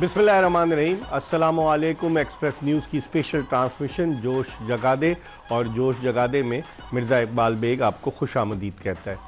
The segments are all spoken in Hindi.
बिस्मिल्लाहिर्रहमानिर्रहीम। अस्सलामु अलैकुम। एक्सप्रेस न्यूज़ की स्पेशल ट्रांसमिशन जोश जगा दे और जोश जगा दे में मिर्ज़ा इकबाल बेग आपको खुशामदीद कहता है।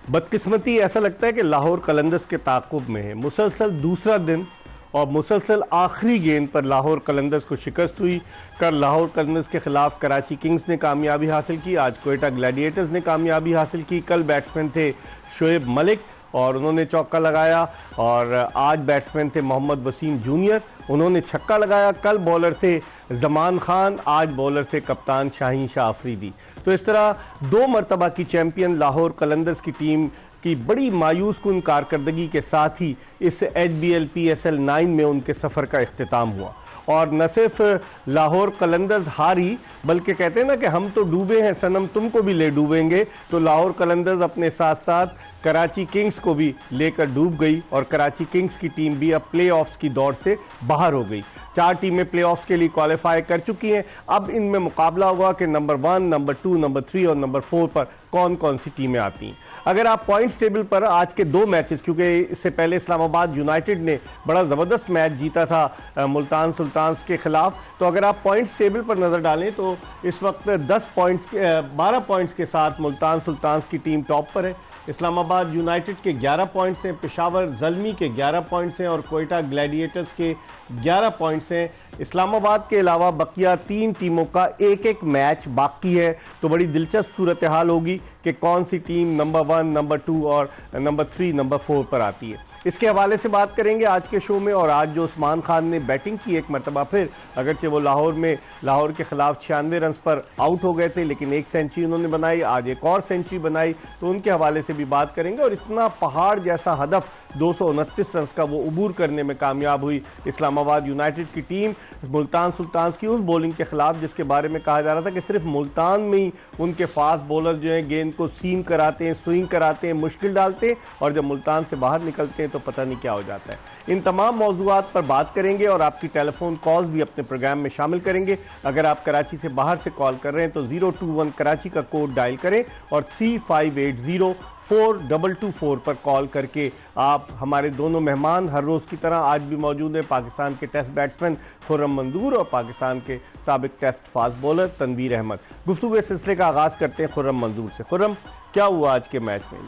बदकिस्मती ऐसा लगता है कि लाहौर कलंदर्स के ताक़ुब में है। मुसलसल दूसरा दिन और मुसलसल आखिरी गेंद पर लाहौर कलंदर्स को शिकस्त हुई। कल लाहौर कलंदर्स के खिलाफ कराची किंग्स ने कामयाबी हासिल की, आज कोयटा ग्लैडिएटर्स ने कामयाबी हासिल की। कल बैट्समैन थे शोएब मलिक और उन्होंने चौका लगाया और आज बैट्समैन थे मोहम्मद वसीम जूनियर, उन्होंने छक्का लगाया। कल बॉलर थे जमान खान, आज बॉलर थे कप्तान शाहीन शाह अफरीदी। तो इस तरह दो मरतबा की चैंपियन लाहौर कलंदर्स की टीम की बड़ी मायूस कुन कारकर्दगी के साथ ही इस HBL PSL 9 में उनके सफ़र का इख्तिताम हुआ। और न सिर्फ लाहौर कलंदर्स हारी बल्कि कहते हैं ना कि हम तो डूबे हैं सनम तुमको भी ले डूबेंगे, तो लाहौर कलंदर्स अपने साथ साथ कराची किंग्स को भी लेकर डूब गई और कराची किंग्स की टीम भी अब प्लेऑफ्स की दौड़ से बाहर हो गई। 4 टीमें प्लेऑफ्स के लिए क्वालिफाई कर चुकी हैं। अब इनमें मुकाबला होगा कि नंबर 1, नंबर 2, नंबर 3 और नंबर 4 पर कौन कौन सी टीमें आती हैं। अगर आप पॉइंट्स टेबल पर आज के 2 मैचेस, क्योंकि इससे पहले इस्लामाबाद यूनाइटेड ने बड़ा ज़बरदस्त मैच जीता था मुल्तान सुल्तान्स के खिलाफ, तो अगर आप पॉइंट्स टेबल पर नज़र डालें तो इस वक्त 12 पॉइंट्स के साथ मुल्तान सुल्तान्स की टीम टॉप पर है। इस्लामाबाद यूनाइटेड के 11 पॉइंट्स हैं, पेशावर ज़ल्मी के 11 पॉइंट्स हैं और कोयटा ग्लैडिएटर्स के 11 पॉइंट्स हैं। इस्लामाबाद के अलावा बकिया 3 टीमों का एक मैच बाकी है, तो बड़ी दिलचस्प सूरत हाल होगी कि कौन सी टीम नंबर 1, नंबर 2 और नंबर 3, नंबर 4 पर आती है। इसके हवाले से बात करेंगे आज के शो में। और आज जो उस्मान खान ने बैटिंग की एक मरतबा फिर, अगरचे वो लाहौर के खिलाफ 96 रन पर आउट हो गए थे, लेकिन एक सेंचुरी उन्होंने बनाई, आज एक और सेंचुरी बनाई, तो उनके हवाले से भी बात करेंगे। और इतना पहाड़ जैसा हदफ 229 रन का वो अबूर करने में कामयाब हुई इस्लामाबाद यूनाइटेड की टीम मुल्तान सुल्तान्स की उस बॉलिंग के खिलाफ जिसके बारे में कहा जा रहा था कि सिर्फ मुल्तान में ही उनके फास्ट बॉलर जो हैं गेंद को सीम कराते हैं, स्विंग कराते हैं, मुश्किल डालते हैं, और जब मुल्तान से बाहर निकलते हैं तो पता नहीं क्या हो जाता है। इन तमाम मौज़ूआत पर बात करेंगे और आपकी टेलीफोन कॉल्स भी अपने प्रोग्राम में शामिल करेंगे। अगर आप कराची से बाहर से कॉल कर रहे हैं तो 021 कराची का कोड डायल करें और 3580-4224 पर कॉल करके आप हमारे दोनों मेहमान हर रोज़ की तरह आज भी मौजूद हैं, पाकिस्तान के टेस्ट बैट्समैन खुर्रम मंजूर और पाकिस्तान के साबिक test fast bowler Tanvir Ahmed. गुफ्तगू इस सिलसिले का आगाज़ करते हैं खुर्रम मंजूर से। खुर्रम, क्या हुआ आज के मैच में?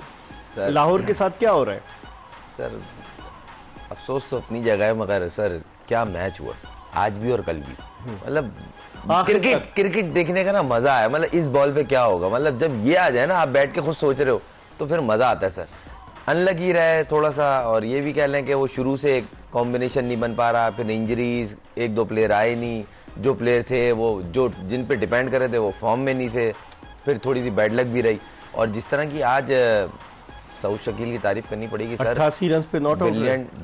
लाहौर के साथ क्या हो रहा है? सर अफसोस तो अपनी जगह है, मगर सर क्या मैच हुआ आज भी और कल भी। मतलब क्रिकेट देखने का ना मजा है। मतलब इस बॉल पे क्या होगा, मतलब जब ये आ जाए ना, आप बैठ के खुद सोच रहे हो तो फिर मजा आता है सर। अनलकी रहा है थोड़ा सा, और ये भी कह लें कि वो शुरू से एक कॉम्बिनेशन नहीं बन पा रहा, फिर इंजरीज, 1-2 प्लेयर आए नहीं, जो प्लेयर थे वो जो जिन पे डिपेंड कर रहे थे वो फॉर्म में नहीं थे, फिर थोड़ी सी बैड लक भी रही। और जिस तरह की आज सऊद शकील की तारीफ करनी पड़ेगी सर, 88 रन पे नॉट आउट,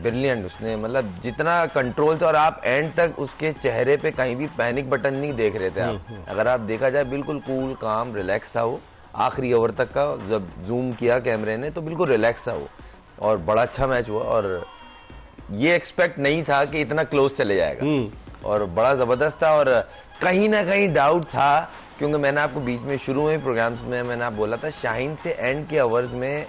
ब्रिलियंट उसने, मतलब जितना कंट्रोल था, और आप एंड तक उसके चेहरे पे कहीं भी पैनिक बटन नहीं देख रहे थे आप। अगर आप देखा जाए बिल्कुल कूल काम रिलैक्स था वो, आखिरी ओवर तक का जब जूम किया कैमरे ने तो बिल्कुल रिलैक्स था वो, और बड़ा अच्छा मैच हुआ। और ये एक्सपेक्ट नहीं था कि इतना क्लोज चले जाएगा, और बड़ा जबरदस्त था। और कहीं ना कहीं डाउट था, क्योंकि मैंने आपको बीच में शुरू में प्रोग्राम्स में मैंने आप बोला था शाहीन से एंड के ओवर्स में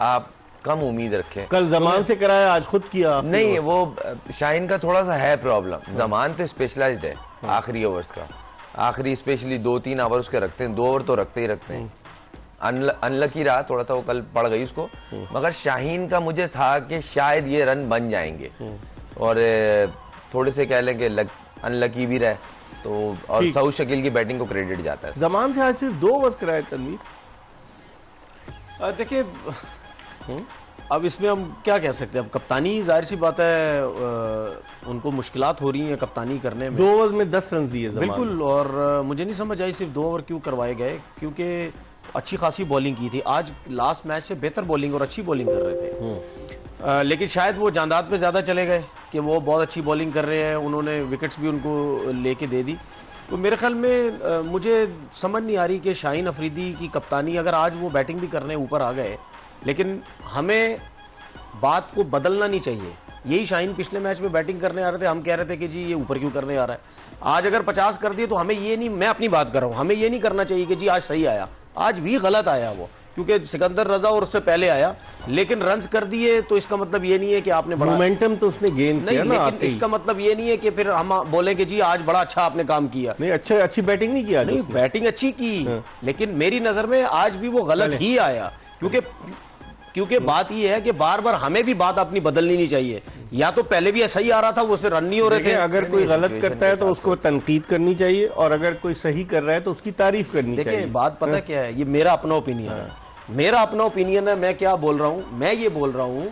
आप कम उम्मीद रखें। कल जमान से कराया, आज खुद किया नहीं, वो शाहीन का थोड़ा सा है प्रॉब्लम। जमान तो स्पेशलाइज्ड है आखिरी ओवर्स का, आखिरी स्पेशली 2-3 ओवर्स के रखते हैं, 2 ओवर तो रखते ही रखते हैं। अनलकी रहा थोड़ा सा, वो कल पड़ गई उसको, मगर शाहीन का मुझे था कि शायद ये रन बन जाएंगे, और थोड़े से कह लें कि अनलकी भी रहे तो, और सऊद शकील की बैटिंग को क्रेडिट जाता है। जमान से आज सिर्फ 2 ओवर्स कराए तनवीर। देखिए अब इसमें हम क्या कह सकते हैं, अब कप्तानी जाहिर सी बात है उनको मुश्किलात हो रही हैं कप्तानी करने में। 2 ओवर में 10 रन दिए बिल्कुल, और मुझे नहीं समझ आई सिर्फ 2 ओवर क्यों करवाए गए, क्योंकि अच्छी खासी बॉलिंग की थी। आज लास्ट मैच से बेहतर बॉलिंग और अच्छी बॉलिंग कर रहे थे, लेकिन शायद वो जायदाद पे ज़्यादा चले गए कि वो बहुत अच्छी बॉलिंग कर रहे हैं, उन्होंने विकेट्स भी उनको लेके दे दी। तो मेरे ख्याल में मुझे समझ नहीं आ रही कि शाहीन अफरीदी की कप्तानी, अगर आज वो बैटिंग भी करने ऊपर आ गए, लेकिन हमें बात को बदलना नहीं चाहिए। यही शाहीन पिछले मैच में बैटिंग करने आ रहे थे, हम कह रहे थे कि जी ये ऊपर क्यों करने आ रहा है। आज अगर 50 कर दिए तो हमें ये नहीं, मैं अपनी बात कर रहा हूँ, हमें ये नहीं करना चाहिए कि जी आज सही आया, आज भी गलत आया वो, क्योंकि सिकंदर रजा और उससे पहले आया, लेकिन रन्स कर दिए तो इसका मतलब ये नहीं है कि आपने बड़ा मोमेंटम तो उसने गेन नहीं, किया ना लेकिन आते ही। इसका मतलब ये नहीं है कि फिर हम बोले कि जी आज बड़ा अच्छा आपने काम किया। नहीं, अच्छी बैटिंग नहीं किया नहीं, बैटिंग अच्छी की, लेकिन मेरी नजर में आज भी वो गलत ही आया, क्योंकि बात ये है कि बार बार हमें भी बात अपनी बदलनी नहीं चाहिए। या तो पहले भी ऐसा ही आ रहा था, वो उससे रन नहीं हो रहे थे। अगर कोई गलत करता है तो उसको तनकीद करनी चाहिए, और अगर कोई सही कर रहा है तो उसकी तारीफ करनी चाहिए। देखिए बात पता क्या है, ये मेरा अपना ओपिनियन है, मेरा अपना ओपिनियन है। मैं क्या बोल रहा हूं, मैं ये बोल रहा हूं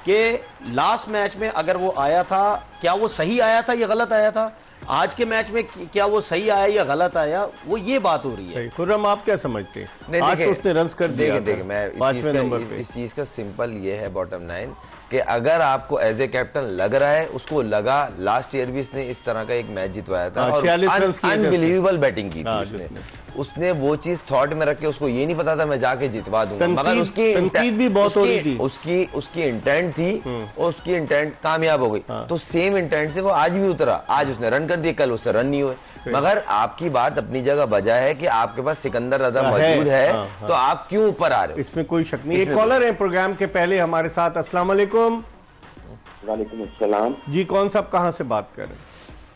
कि लास्ट मैच में अगर वो आया था, क्या वो सही आया था या गलत आया था? आज के मैच में क्या वो सही आया या गलत आया, वो ये बात हो रही है। खुर्रम, आप क्या समझते हैं? नहीं, आज तो उसने रन्स कर दिया। देखिए मैं 5वें नंबर पे। इस चीज का सिंपल ये है बॉटम लाइन कि अगर आपको एज ए कैप्टन लग रहा है, उसको लगा लास्ट ईयर भी इसने इस तरह का एक मैच जितवाया था और 46 रन किए थे। अनबिलीवेबल बैटिंग की थी उसने वो चीज थॉट में रख के, उसको ये नहीं पता था मैं जाके जितवा दूंगा, मगर उसकी तनकीद भी बहुत हो रही थी। उसकी इंटेंट थी और उसकी इंटेंट कामयाब हो गई। तो सेम इंटेंट से वो आज भी उतरा, आज उसने रन कर दिए, कल उससे रन नहीं हुए। मगर आपकी बात अपनी जगह बजा है कि आपके पास सिकंदर रजा मौजूद है, तो आप क्यों ऊपर आ रहे हो? इसमें कोई शक नहीं। एक कॉलर है प्रोग्राम के पहले हमारे साथ। अस्सलाम वालेकुम। वालेकुम अस्सलाम जी, कौन साहब कहाँ से बात कर रहे हैं?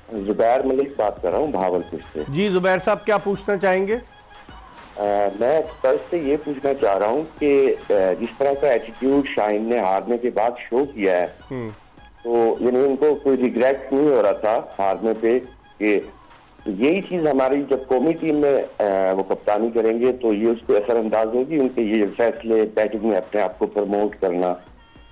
जुबैर मलिक बात कर रहा हूँ भावलपुर से। जी जुबैर साहब, क्या पूछना चाहेंगे? मैं एक्सपर्ट से ये पूछना चाह रहा हूँ कि जिस तरह का एटीट्यूड शाहीन ने हारने के बाद शो किया है, तो यानी उनको कोई रिग्रेट नहीं हो रहा था हारने पे, कि तो यही चीज हमारी जब कौमी टीम में वो कप्तानी करेंगे तो ये उसको असरअंदाज होगी, उनके ये फैसले बैटिंग में अपने आप को प्रमोट करना।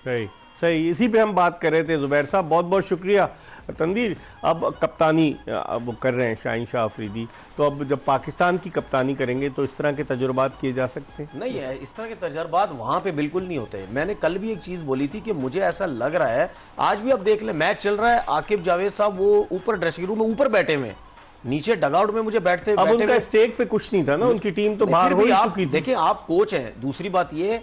सही, इसी पे हम बात कर रहे थे जुबैर साहब, बहुत बहुत शुक्रिया। तनवीर, अब कप्तानी अब कर रहे हैं शाहीन शाह अफरीदी, तो अब जब पाकिस्तान की कप्तानी करेंगे तो इस तरह के तजुर्बात किए जा सकते हैं? नहीं है, इस तरह के तजर्बात वहां पे बिल्कुल नहीं होते। मैंने कल भी एक चीज बोली थी कि मुझे ऐसा लग रहा है, आज भी अब देख ले मैच चल रहा है, आकिब जावेद साहब वो ऊपर ड्रेसिंग रूम में ऊपर बैठे हुए, नीचे डगआउट में मुझे बैठते अब उनका स्टेक पे कुछ नहीं था ना, उनकी टीम तो बाहर हो चुकी थी। देखिए आप कोच हैं, दूसरी बात ये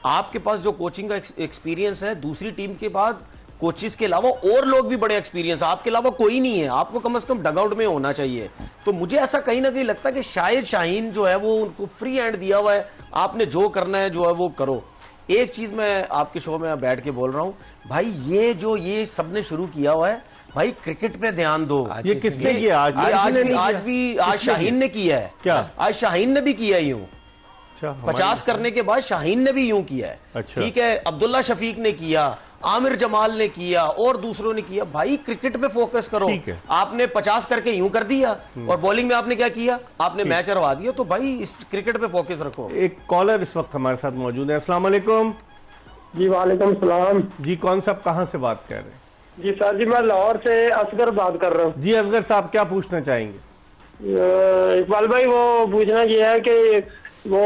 आपके पास जो कोचिंग का एक्सपीरियंस है, दूसरी टीम के बाद कोचिस के अलावा और लोग भी बड़े एक्सपीरियंस, आपके अलावा कोई नहीं है, आपको कम से कम डगआउट में होना चाहिए। तो मुझे ऐसा कहीं ना कहीं लगता है कि शायद शाहीन जो है वो उनको फ्री हैंड दिया हुआ है, आपने जो करना है जो है वो करो। एक चीज मैं आपके शो में बैठ के बोल रहा हूं भाई, ये सबने शुरू किया हुआ है भाई, क्रिकेट पे ध्यान दो। ये किसने किया? आज शाहीन ने किया है। क्या? आज शाहीन ने भी किया यूं 50 करने के बाद शाहीन ने भी यूं किया है। अच्छा। ठीक है, अब्दुल्ला शफीक ने किया, आमिर जमाल ने किया और दूसरों ने किया। भाई क्रिकेट पे फोकस करो। आपने 50 करके यूं कर दिया और बॉलिंग में आपने क्या किया, आपने मैच हरवा दिया। तो भाई इस क्रिकेट पे फोकस रखो। एक कॉलर इस वक्त हमारे साथ मौजूद है। अस्सलाम वालेकुम। जी वालेकुम सलाम। जी, कौन साहब कहाँ से बात कर रहे हैं? जी सर जी, मैं लाहौर से असगर बात कर रहा हूँ। जी असगर साहब, क्या पूछना चाहेंगे? इकबाल भाई, वो पूछना ये है कि वो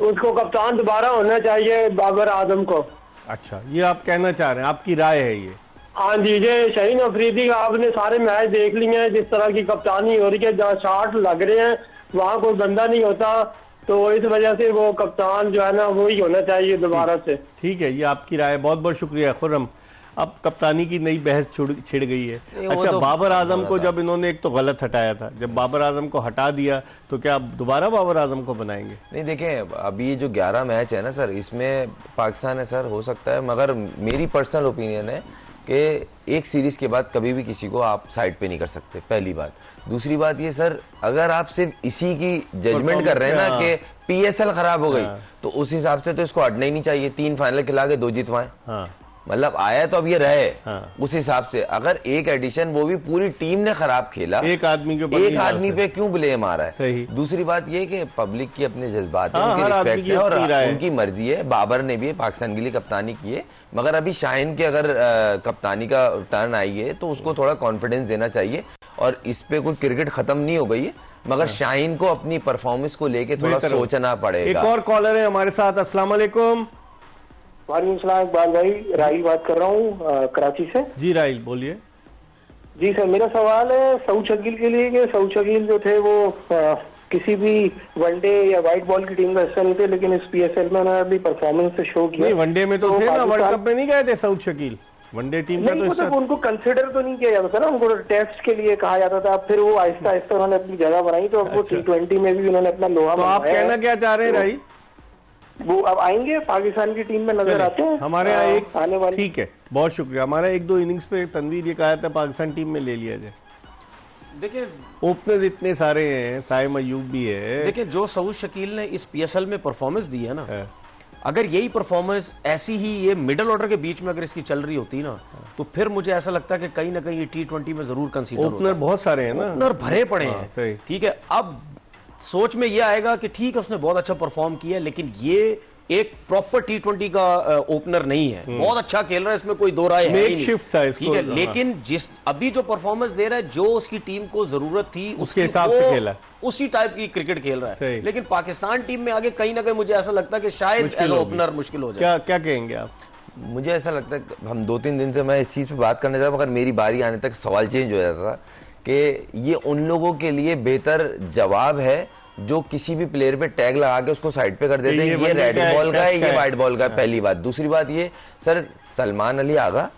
उसको कप्तान दोबारा होना चाहिए बाबर आजम को। अच्छा, ये आप कहना चाह रहे हैं, आपकी राय है ये? हाँ जी, ये शाहीन अफरीदी का आपने सारे मैच देख लिए हैं, जिस तरह की कप्तानी हो रही है, जहाँ शॉट लग रहे हैं वहाँ कोई बंदा नहीं होता, तो इस वजह से वो कप्तान जो है ना वही होना चाहिए दोबारा से। ठीक है, ये आपकी राय, बहुत बहुत शुक्रिया। खुर्रम, अब कप्तानी की नई बहस छिड़ गई है। अच्छा, तो बाबर आजम को जब इन्होंने एक तो गलत हटाया था, जब बाबर आजम को हटा दिया तो क्या अब दोबारा बाबर आजम को बनाएंगे? नहीं, देखें अभी जो 11 मैच है ना सर, इसमें पाकिस्तान है सर, हो सकता है, मगर मेरी पर्सनल ओपिनियन है कि एक सीरीज के बाद कभी भी किसी को आप साइड पे नहीं कर सकते, पहली बात। दूसरी बात ये सर, अगर आप सिर्फ इसी की जजमेंट कर रहे हैं ना कि पीएसएल खराब हो गई, तो उस हिसाब से तो इसको हटना ही नहीं चाहिए। 3 फाइनल खिला के 2 जितवाएं, मतलब आया तो अब ये रहे। उस हिसाब से अगर एक एडिशन वो भी पूरी टीम ने खराब खेला, एक आदमी पे क्यों ब्लेम आ रहा है? सही। दूसरी बात ये कि पब्लिक की अपने जज्बात है, उनकी रिस्पेक्ट है और उनकी मर्जी है। बाबर ने भी पाकिस्तान के लिए कप्तानी की है, मगर अभी शाहीन के अगर कप्तानी का टर्न आई है तो उसको थोड़ा कॉन्फिडेंस देना चाहिए। और इस पे कोई क्रिकेट खत्म नहीं हो गई है, मगर शाहीन को अपनी परफॉर्मेंस को लेके थोड़ा सोचना पड़ेगा। एक और कॉलर है हमारे साथ। अस्सलाम वालेकुम। वालेकुम सलाम इकबाल भाई, राहिल बात कर रहा हूँ कराची से। जी राहिल, बोलिए। जी सर, मेरा सवाल है सऊद शकील के लिए कि सऊद शकील जो थे वो किसी भी वनडे या व्हाइट बॉल की टीम का हिस्सा नहीं थे, लेकिन इस पीएसएल में उन्होंने अपनी परफॉर्मेंस से शो किया। नहीं, वनडे में तो थे ना, वर्ल्ड कप में नहीं गए थे सऊद शकील, वनडे टीम का तो मतलब उनको कंसिडर तो नहीं किया जाता था ना, उनको टेस्ट के लिए कहा जाता था। फिर वो आहिस्ता आहिस्ता उन्होंने अपनी जगह बनाई, तो अब वो T20 में भी उन्होंने अपना लोहा। तो आप कहना क्या चाह रहे हैं राहिल? वो अब आएंगे पाकिस्तान की टीम में नजर आते हैं हमारे यहाँ एक आने वाले। ठीक है, बहुत शुक्रिया। हमारा एक दो इनिंग्स पे तनवीर ये कहा था पाकिस्तान टीम में ले लिया जाए। देखिए ओपनर इतने सारे हैं, साइम अयूब भी है। देखिए जो सऊद शकील ने इस पीएसएल में परफॉर्मेंस दी है ना, अगर यही परफॉर्मेंस ऐसी ही ये मिडिल ऑर्डर के बीच में अगर इसकी चल रही होती ना, तो फिर मुझे ऐसा लगता है कि कहीं ना कहीं ये T20 में जरूर कंसीडर होता। ओपनर बहुत सारे हैं ना, ओपनर भरे पड़े सही। हैं, ठीक है। अब सोच में ये आएगा कि ठीक है उसने बहुत अच्छा परफॉर्म किया, लेकिन ये एक प्रॉपर T20 का ओपनर नहीं है। बहुत अच्छा खेल रहा है, इसमें कोई दो राय है ही नहीं, Makeshift था इसको, ठीक है। हाँ। लेकिन जिस अभी जो परफॉर्मेंस दे रहा है, जो उसकी टीम को जरूरत थी उसके हिसाब से खेला, उसी टाइप की क्रिकेट खेल रहा है। सही। लेकिन पाकिस्तान टीम में आगे कहीं ना कहीं मुझे ऐसा लगता है कि शायद एज ओपनर मुश्किल हो जाए। क्या क्या कहेंगे आप? मुझे ऐसा लगता है कि हम 2-3 दिन से मैं इस चीज़ पे बात करने जा रहा हूं, मगर मेरी बारी आने तक सवाल चेंज हो जाता था कि ये उन लोगों के लिए बेहतर जवाब है जो किसी भी प्लेयर पे टैग लगा के उसको साइड पे कर देते हैं, ये रेड बॉल का है, ये वाइट बॉल का है। पहली बात। दूसरी बात ये सर, सलमान अली आगा,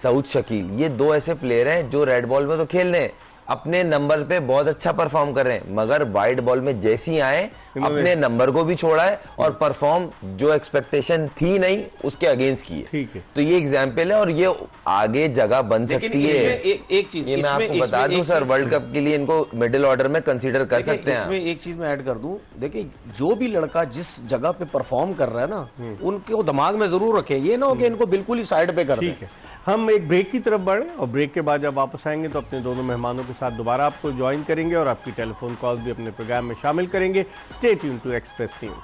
सऊद शकील, ये दो ऐसे प्लेयर हैं जो रेड बॉल में तो खेल रहे हैं, अपने नंबर पे बहुत अच्छा परफॉर्म कर रहे हैं, मगर वाइट बॉल में जैसे ही आए अपने नंबर को भी छोड़ा है और परफॉर्म जो एक्सपेक्टेशन थी नहीं उसके अगेंस्ट की है। ठीक है, तो ये एग्जाम्पल है और ये आगे जगह बन सकती है। एक चीज ये मैं आपको बता दूं सर, वर्ल्ड कप के लिए इनको मिडिल ऑर्डर में कंसीडर कर सकते हैं। इसमें एक चीज मैं ऐड कर दूं, देखिए जो भी लड़का जिस जगह पे परफॉर्म कर रहा है ना, उनको दिमाग में जरूर रखें, ये ना हो कि इनको बिल्कुल ही साइड पे कर दें। ठीक है। हम एक ब्रेक की तरफ बढ़े और ब्रेक के बाद जब वापस आएंगे तो अपने दोनों मेहमानों के साथ दोबारा आपको ज्वाइन करेंगे और आपकी टेलीफोन कॉल भी अपने प्रोग्राम में शामिल करेंगे। Stay tune to Express News.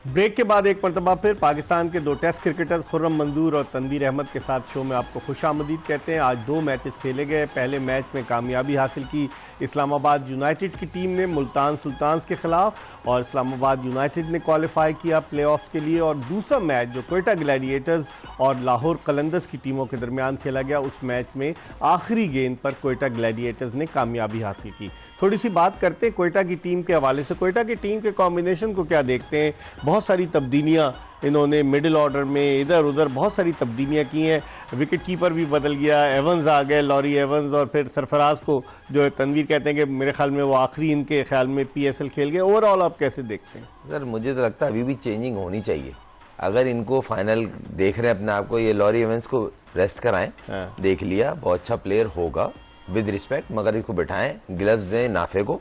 Break के बाद एक मरतबा फिर पाकिस्तान के दो टेस्ट क्रिकेटर्स खुर्रम मंजूर और तनवीर अहमद के साथ शो में आपको खुशामदीद कहते हैं। आज दो मैचेस खेले गए। पहले मैच में कामयाबी हासिल की इस्लामाबाद यूनाइटेड की टीम ने मुल्तान सुल्तान्स के खिलाफ और इस्लामाबाद यूनाइटेड ने क्वालिफाई किया प्लेऑफ्स के लिए। और दूसरा मैच जो क्वेटा ग्लैडिएटर्स और लाहौर कलंदर्स की टीमों के दरमियान खेला गया, उस मैच में आखिरी गेंद पर क्वेटा ग्लैडिएटर्स ने कामयाबी हासिल की। थोड़ी सी बात करते हैं क्वेटा की टीम के हवाले से। क्वेटा की टीम के कॉम्बिनेशन को क्या देखते हैं? बहुत सारी तब्दीलियां इन्होंने मिडिल ऑर्डर में इधर उधर बहुत सारी तब्दीलियां की हैं। विकेट कीपर भी बदल गया, एवंस आ गए, लॉरी एवंस, और फिर सरफराज को जो तनवीर कहते हैं कि मेरे ख्याल में वो आखिरी इनके ख्याल में PSL खेल गए। ओवरऑल आप कैसे देखते हैं? सर मुझे तो लगता है अभी भी चेंजिंग होनी चाहिए। अगर इनको फाइनल देख रहे हैं अपने आप को, ये लॉरी एवंस को रेस्ट कराएं। देख लिया बहुत अच्छा प्लेयर होगा विद रिस्पेक्ट, मगर इसको बिठाएं, ग्लव्स दें नाफे को।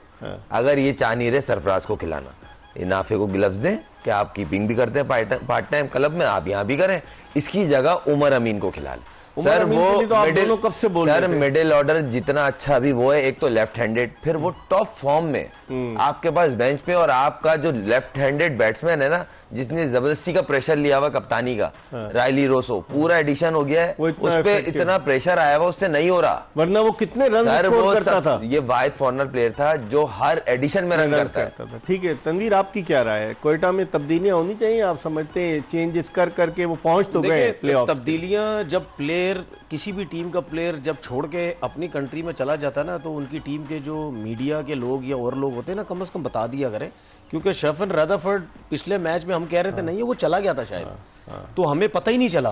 अगर ये चाह नहीं रहे सरफराज को खिलाना, ये नाफे को ग्लव्स दें कि आप कीपिंग भी करते हैं पार्ट टाइम क्लब में, आप यहाँ भी करें। इसकी जगह उमर अमीन को खिला लें। सर वो तो कब से बोल सर मिडिल ऑर्डर जितना अच्छा अभी वो है, एक तो लेफ्ट हैंडेड, फिर वो टॉप फॉर्म में आपके पास बेंच पे, और आपका जो लेफ्ट हैंडेड बैट्समैन है ना, जिसने जबरदस्ती का प्रेशर लिया हुआ कप्तानी का, रायली रोसो, पूरा एडिशन हो गया है, उस पे इतना प्रेशर आया हुआ, उससे नहीं हो रहा। वरना वो कितने रन स्कोर करता था। ये वाहिद फॉरनर प्लेयर था जो हर एडिशन में रन करता था। ठीक है तनवीर, आपकी क्या राय है? क्वेटा में तब्दीलियां होनी चाहिए? आप समझते हैं चेंजेस कर करके वो पहुंच तो गए प्लेऑफ? तब्दीलियां जब प्लेयर, किसी भी टीम का प्लेयर जब छोड़ के अपनी कंट्री में चला जाता है ना, तो उनकी टीम के जो मीडिया के लोग या और लोग होते हैं ना, कम से कम बता दिया करें। क्योंकि शेफन रदरफोर्ड पिछले मैच में हम कह रहे थे नहीं वो चला गया था शायद, तो हमें पता ही नहीं चला।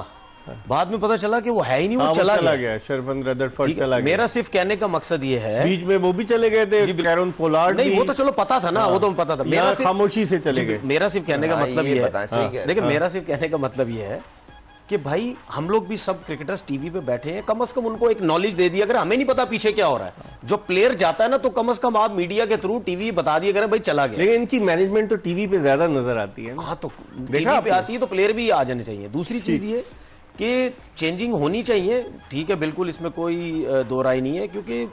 बाद में पता चला कि वो है ही नहीं, वो चला गया। शेफन रदरफोर्ड चला गया। मेरा सिर्फ कहने का मकसद ये है, बीच में वो भी चले गए थे, कैरन पोलार्ड नहीं, वो तो चलो पता था ना, वो तो पता था। मेरा खामोशी से चले गए। मेरा सिर्फ कहने का मतलब ये है, देखिए मेरा सिर्फ कहने का मतलब ये है कि भाई हम लोग भी सब क्रिकेटर्स टीवी पे बैठे हैं, कम से कम उनको एक नॉलेज दे दिया। अगर हमें नहीं पता पीछे क्या हो रहा है, जो प्लेयर जाता है ना, तो कम से कम आप मीडिया के थ्रू टीवी बता दिया करें भाई चला गया। लेकिन इनकी मैनेजमेंट तो टीवी पे ज्यादा नजर आती है। हाँ, तो टीवी पे आती है तो प्लेयर भी आ जाने चाहिए। दूसरी चीज ये कि चेंजिंग होनी चाहिए, ठीक है, बिल्कुल इसमें कोई दो राय नहीं है, क्योंकि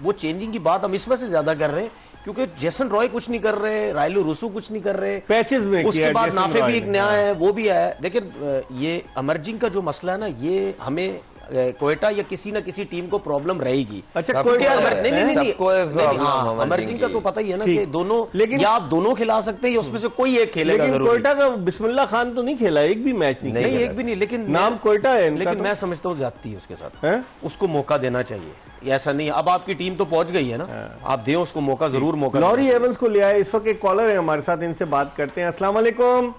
वो चेंजिंग की बात हम इस वजह से ज्यादा कर रहे हैं क्योंकि जेसन रॉय कुछ नहीं कर रहे, रायलू रुसू कुछ नहीं कर रहे, पैचेस में उसके बाद नाफे भी एक नया है, वो भी है। देखिए ये अमर्जिंग का जो मसला है ना, ये हमें क्वेटा या किसी ना किसी टीम को प्रॉब्लम रहेगी। अच्छा, अमर्जिंग का तो पता ही है ना कि दोनों, लेकिन या आप दोनों खिला सकते हैं या उसमें से कोई एक खेलेगा। लेकिन क्वेटा का बिस्मिल्लाह खान तो नहीं खेला, एक भी मैच नहीं, एक भी नहीं, लेकिन नाम क्वेटा है, लेकिन मैं समझता हूँ जाती है उसके साथ, उसको मौका देना चाहिए। ऐसा नहीं, अब आपकी टीम तो पहुंच गई है ना, आप दें उसको मौका, जरूर मौका। लॉरी एवंस को ले आए। इस वक्त एक कॉलर है हमारे साथ, इनसे बात करते हैं। अस्सलाम वालेकुम।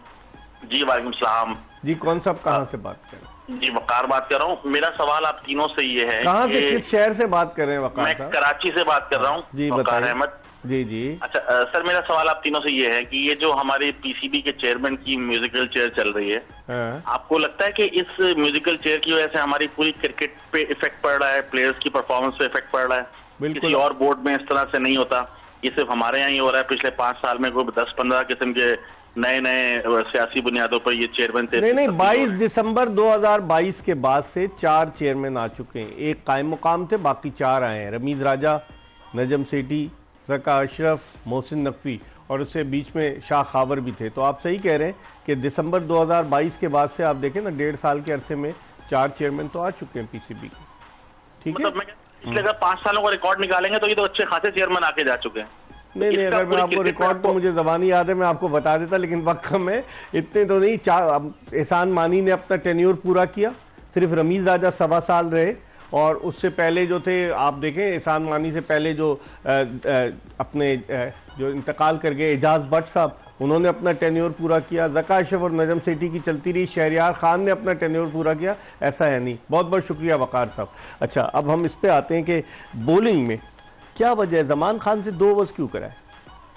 जी वालेकुम सलाम। जी कौन सा, आप कहाँ से बात कर रहे हैं? जी वकार बात कर रहा हूँ। मेरा सवाल आप तीनों से ये है कहाँ से, कि किस शहर से बात कर रहे हैं वकार मैं साहब? कराची से बात कर रहा हूँ। जी वकार बताइए। अहमद। जी जी। अच्छा सर, मेरा सवाल आप तीनों से ये है कि ये जो हमारे पीसीबी के चेयरमैन की म्यूजिकल चेयर चल रही है, हाँ। आपको लगता है कि इस म्यूजिकल चेयर की वजह से हमारी पूरी क्रिकेट पे इफेक्ट पड़ रहा है, प्लेयर्स की परफॉर्मेंस पे इफेक्ट पड़ रहा है? बिल्कुल। किसी और बोर्ड में इस तरह से नहीं होता, ये सिर्फ हमारे यहाँ ही हो रहा है। पिछले 5 साल में कोई 10-15 किस्म के नए नए सियासी बुनियादों पर ये चेयरमैन थे। नहीं 22 दिसंबर 2022 के बाद से 4 चेयरमैन आ चुके हैं। एक कायम मुकाम थे, बाकी 4 आए हैं। रमीज राजा, नजम सेठी, ज़का अशरफ, मोहसिन नकवी और उससे बीच में शाह खावर भी थे। तो आप सही कह रहे हैं कि दिसंबर 2022 के बाद से आप देखें ना, 1.5 साल के अरसे में 4 चेयरमैन तो आ चुके हैं पीसीबी के। ठीक है। मतलब मैं पिछले अगर 5 सालों का रिकॉर्ड निकालेंगे तो ये तो अच्छे खासे चेयरमैन आके जा चुके हैं। नहीं नहीं, अगर मैं आपको रिकॉर्ड तो मुझे ज़बानी याद है, मैं आपको बता देता, लेकिन वक्त कम है। इतने तो नहीं। एहसान मानी ने अपना टेन्योर पूरा किया, सिर्फ रमीज राजा 1.25 साल रहे। और उससे पहले जो थे, आप देखें एहसान मानी से पहले जो अपने जो इंतकाल कर गए एजाज भट्ट साहब, उन्होंने अपना टेन्योर पूरा किया। ज़का अशरफ और नजम सेठी की चलती रही। शहरियार खान ने अपना टेन्योर पूरा किया। ऐसा है नहीं। बहुत बहुत शुक्रिया वकार साहब। अच्छा, अब हम इस पे आते हैं कि बॉलिंग में क्या वजह है, जमान खान से 2 ओवर्स क्यों कराए?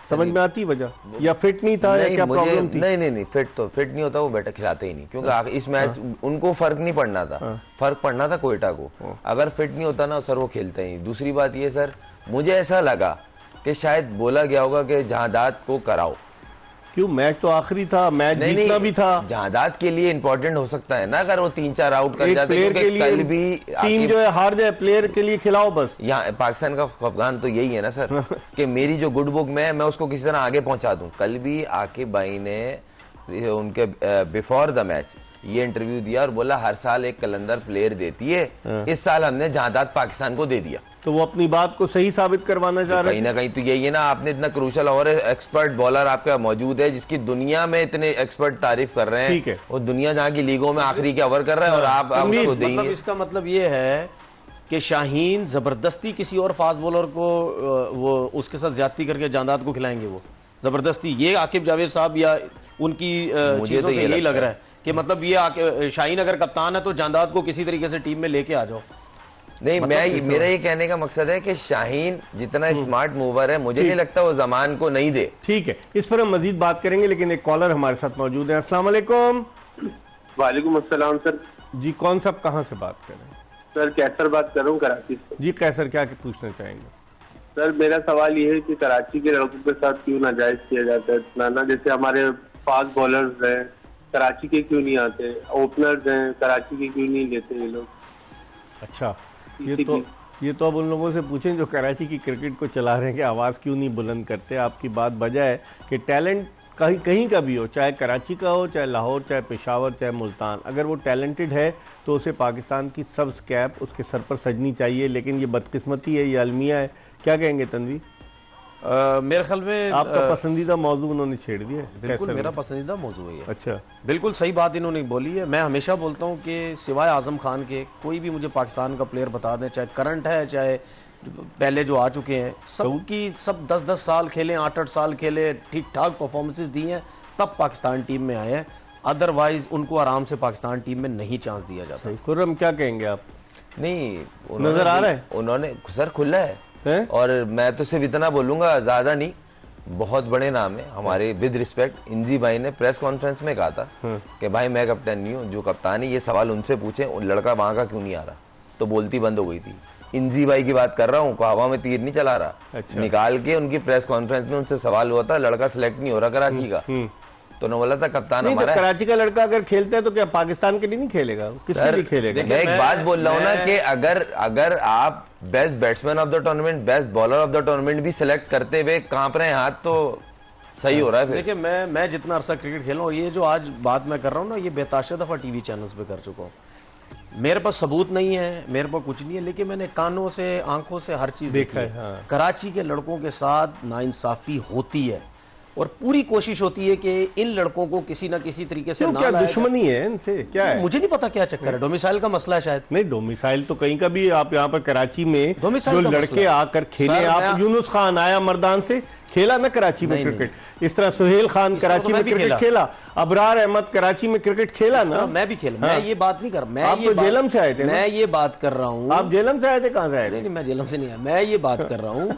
समझ में आती वजह, या फिट नहीं था, या क्या प्रॉब्लम थी? नहीं, फिट नहीं होता वो बैटर खिलाते ही नहीं, क्योंकि इस मैच उनको फर्क नहीं पड़ना था। फर्क पड़ना था कोयटा को। अगर फिट नहीं होता ना सर, वो खेलते ही। दूसरी बात ये सर, मुझे ऐसा लगा कि शायद बोला गया होगा कि जहादात को कराओ। क्यों? मैच तो आखिरी था, मैच जीतना भी था। जहादात के लिए इंपॉर्टेंट हो सकता है ना, अगर वो 3-4 आउट कर जाते, प्लेयर के लिए कल भी टीम जो है हार जाए, प्लेयर के लिए खिलाओ बस। यहाँ पाकिस्तान का खफगान तो यही है ना सर कि मेरी जो गुड बुक में है, मैं उसको किसी तरह आगे पहुंचा दूं। कल भी आकिब भाई ने उनके बिफोर द मैच ये इंटरव्यू दिया और बोला हर साल एक कलंदर प्लेयर देती है, इस साल हमने जहादात पाकिस्तान को दे दिया। तो वो अपनी बात को सही साबित करवाना चाह रहे कहीं ना कहीं तो यही है ना, आपने इतना क्रूशल और एक्सपर्ट बॉलर आपका मौजूद है जिसकी दुनिया में इतने एक्सपर्ट तारीफ कर रहे हैं। ठीक है। और दुनिया जहाँ की लीगों में आखिरी के ओवर कर रहा है और आप उसको देंगे। मतलब इसका मतलब ये है कि शाहीन जबरदस्ती किसी और फास्ट बॉलर को वो उसके साथ ज्यादती करके जहादात को खिलाएंगे, वो जबरदस्ती। ये आकिब जावेद साहब या उनकी चीजों से यही लग रहा है कि मतलब ये शाहीन अगर कप्तान है तो जहादात को किसी तरीके से टीम में लेके आ जाओ। नहीं, मेरा ये कहने का मकसद है कि शाहीन जितना स्मार्ट मूवर है, मुझे नहीं लगता वो जमान को नहीं दे। ठीक है, इस पर हम मजीद बात करेंगे, लेकिन एक कॉलर हमारे साथ मौजूद है। अस्सलाम वालेकुम। वालेकुम अस्सलाम सर। जी कौन साहब, कहाँ से बात कर रहे हैं? सर कैसर बात कर रहा हूँ कराची से। जी कैसर, क्या पूछना चाहेंगे? सर मेरा सवाल ये है कि कराची के लड़कों के साथ क्यों नाजायज किया जाता है इतना ना? जैसे हमारे फास्ट बॉलर्स हैं, कराची के क्यों नहीं आते? ओपनर्स हैं, कराची के क्यों नहीं लेते ये लोग? अच्छा, ये तो अब उन लोगों से पूछें जो कराची की क्रिकेट को चला रहे हैं कि आवाज़ क्यों नहीं बुलंद करते। आपकी बात बजा है कि टैलेंट कहीं का भी हो, चाहे कराची का हो, चाहे लाहौर, चाहे पेशावर, चाहे मुल्तान, अगर वो टैलेंटेड है तो उसे पाकिस्तान की सब कैप उसके सर पर सजनी चाहिए। लेकिन ये बदकिस्मती है, ये अलमिया है। क्या कहेंगे तनवी? मेरे ख्याल में आपका पसंदीदा मौजू उन्होंने छेड़ दिया। बिल्कुल मेरा पसंदीदा मौजू है ये। अच्छा, बिल्कुल सही बात इन्होंने बोली है। मैं हमेशा बोलता हूँ कि सिवाय आजम खान के कोई भी मुझे पाकिस्तान का प्लेयर बता दें, चाहे करंट है चाहे पहले जो आ चुके हैं, सबकी सब 10-10 साल खेले, 8-8 साल खेले, ठीक ठाक परफॉर्मेंसेस दी हैं, तब पाकिस्तान टीम में आए हैं। अदरवाइज उनको आराम से पाकिस्तान टीम में नहीं चांस दिया जाता। खुर्रम क्या कहेंगे आप? नहीं, नजर आ रहा है उन्होंने सर खुला है। और मैं तो सिर्फ इतना बोलूंगा, ज्यादा नहीं, बहुत बड़े नाम है हमारे, विद रिस्पेक्ट। इंजी भाई ने प्रेस कॉन्फ्रेंस में कहा था कि भाई मैं कप्तान नहीं हूँ, जो कप्तान है ये सवाल उनसे पूछे, लड़का वहां का क्यों नहीं आ रहा, तो बोलती बंद हो गई थी। इंजी भाई की बात कर रहा हूँ, हवा में तीर नहीं चला रहा। अच्छा। निकाल के उनकी प्रेस कॉन्फ्रेंस में उनसे सवाल हुआ था, लड़का सिलेक्ट नहीं हो रहा कराची का, तो उन्होंने बोला था कप्तान हमारा। तो कराची का लड़का अगर खेलता है तो क्या पाकिस्तान के लिए नहीं खेलेगा? किसके लिए खेलेगा? मैं एक बात बोल रहा हूँ ना कि अगर आप best batsman of the tournament, best bowler of the tournament भी सिलेक्ट करते हुए कांप रहे हैं हाथ, तो सही हो रहा है। देखिए मैं जितना अरसा क्रिकेट खेला हूँ, ये जो आज बात मैं कर रहा हूँ ना, ये बेताशा दफा टीवी चैनल्स पे कर चुका हूँ। मेरे पास सबूत नहीं है, मेरे पास कुछ नहीं है, लेकिन मैंने कानों से, आंखों से हर चीज देखी है। हाँ। कराची के लड़कों के साथ नाइंसाफी होती है। और पूरी कोशिश होती है कि इन लड़कों को किसी ना किसी तरीके से क्यों, ना क्या लाया दुश्मनी है इनसे, क्या जाए। है? मुझे नहीं पता क्या चक्कर है, डोमिसाइल का मसला है शायद। नहीं, डोमिसाइल तो कहीं का भी, आप यहाँ पर कराची में डोमिसाइल जो का लड़के मसला। आकर खेले, सर, आप मैं- यूनुस खान आया मर्दान से खेला ना कराची में नहीं, क्रिकेट, इस तरह सुहेल खान इस तरह कराची तो मैं में भी क्रिकेट खेला, अबरार अहमद कराची में क्रिकेट खेला ना। मैं भी खेला, हाँ। मैं ये बात नहीं कर, मैं आप ये तो बात- जेलम से आए थे ना? मैं ये बात कर रहा हूँ, आप जेलम से आए थे, कहाँ से आए थे? नहीं, मैं जेलम से नहीं आया, मैं ये बात कर रहा हूँ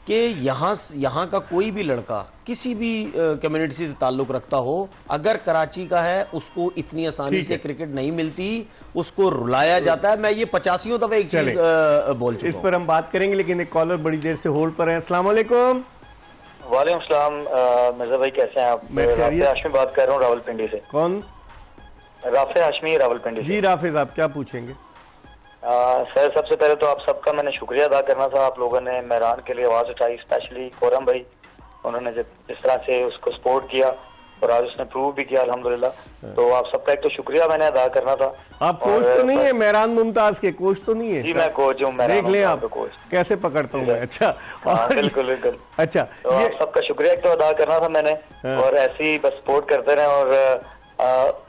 कि यहाँ का कोई भी लड़का किसी भी कम्युनिटी से ताल्लुक रखता हो, अगर कराची का है, उसको इतनी आसानी ठीक से है। क्रिकेट नहीं मिलती, उसको रुलाया जाता है। मैं ये 85 दफे एक चले। चीज बोल चुका इस हूं। पर हम बात करेंगे, लेकिन एक कॉलर बड़ी देर से होल्ड पर है। अस्सलाम वालेकुम। वालेकुम सलाम। मिर्जा भाई कैसे हैं आप? मैं राफे खैरियत। हाशमी बात कर रहा हूँ रावलपिंडी से। कौन? राफे हाशमी रावलपिंडी जी से। राफिज, आप क्या पूछेंगे? सर सबसे पहले तो आप सबका मैंने शुक्रिया अदा करना था, आप लोगों ने मेहरान के लिए आवाज उठाई, स्पेशली कोरम भाई, उन्होंने जिस तरह से उसको सपोर्ट किया और आज उसने प्रूव भी किया अल्हम्दुलिल्लाह। तो आप सबका एक तो शुक्रिया मैंने अदा करना था। आप कोच तो नहीं है मेहरान मुमताज के? कोच तो नहीं है? जी मैं कोच हूँ, देख लें आप कोच। कैसे पकड़ता हूँ मैं। अच्छा, हाँ, बिल्कुल बिल्कुल। अच्छा, तो आप सबका शुक्रिया एक तो अदा करना था मैंने, और ऐसे ही बस सपोर्ट करते रहे। और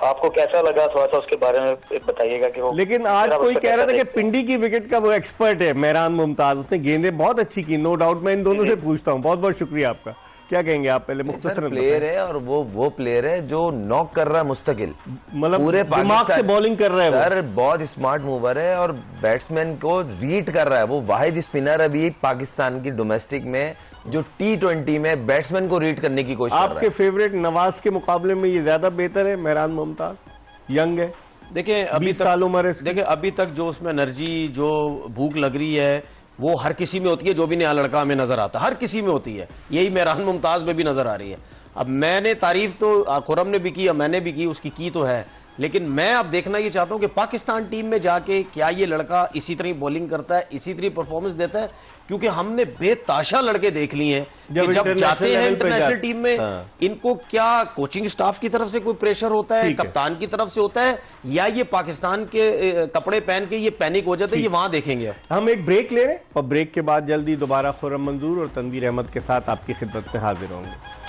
आपको कैसा लगा थोड़ा सा उसके बारे में बताइएगा कि वो। लेकिन आज मेरा कोई उसका कह रहा था कैसा कि देखते हैं। पिंडी की विकेट का वो एक्सपर्ट है मेहरान मुमताज, उसने गेंदें बहुत अच्छी की, नो डाउट। मैं इन दोनों से पूछता हूँ, बहुत बहुत शुक्रिया आपका। क्या कहेंगे आप पहले मुख्तसरन प्लेयर बताएं। है, और वो प्लेयर है जो नॉक कर रहा है मुस्तकिल, मतलब पूरे दिमाग पाकिस्तान- से बॉलिंग कर रहा है वो। सर बहुत स्मार्ट मूवर है और बैट्समैन को रीड कर रहा है। वो वाहिद स्पिनर अभी पाकिस्तान की डोमेस्टिक में जो T20 में बैट्समैन को रीड करने की कोशिश कर रहा आपके है। फेवरेट नवाज के मुकाबले में ये ज्यादा बेहतर है मेहरान मुमताज? यंग है, देखिए 20 साल उम्र है इसकी। देखिए अभी तक जो उसमें एनर्जी, जो भूख लग रही है, वो हर किसी में होती है। जो भी नया लड़का हमें नजर आता है, हर किसी में होती है। यही मेहरान मुमताज में भी नजर आ रही है। अब मैंने तारीफ तो खुरम ने भी की, मैंने भी की, उसकी की तो है, लेकिन मैं अब देखना ये चाहता हूं कि पाकिस्तान टीम में जाके क्या ये लड़का इसी तरह बॉलिंग करता है, इसी तरह परफॉर्मेंस देता है। क्योंकि हमने बेताशा लड़के देख लिए हैं कि जब इंटरनेशनल जाते हैं लेवल पे इंटरनेशनल टीम में, हाँ। इनको क्या कोचिंग स्टाफ की तरफ से कोई प्रेशर होता है, ठीक है। कप्तान की तरफ से होता है, या ये पाकिस्तान के कपड़े पहन के ये पैनिक हो जाते हैं, ये वहां देखेंगे। अब हम एक ब्रेक ले रहे हैं और ब्रेक के बाद जल्दी दोबारा खुर्रम मंजूर और तनवीर अहमद के साथ आपकी खिदमत में हाजिर होंगे।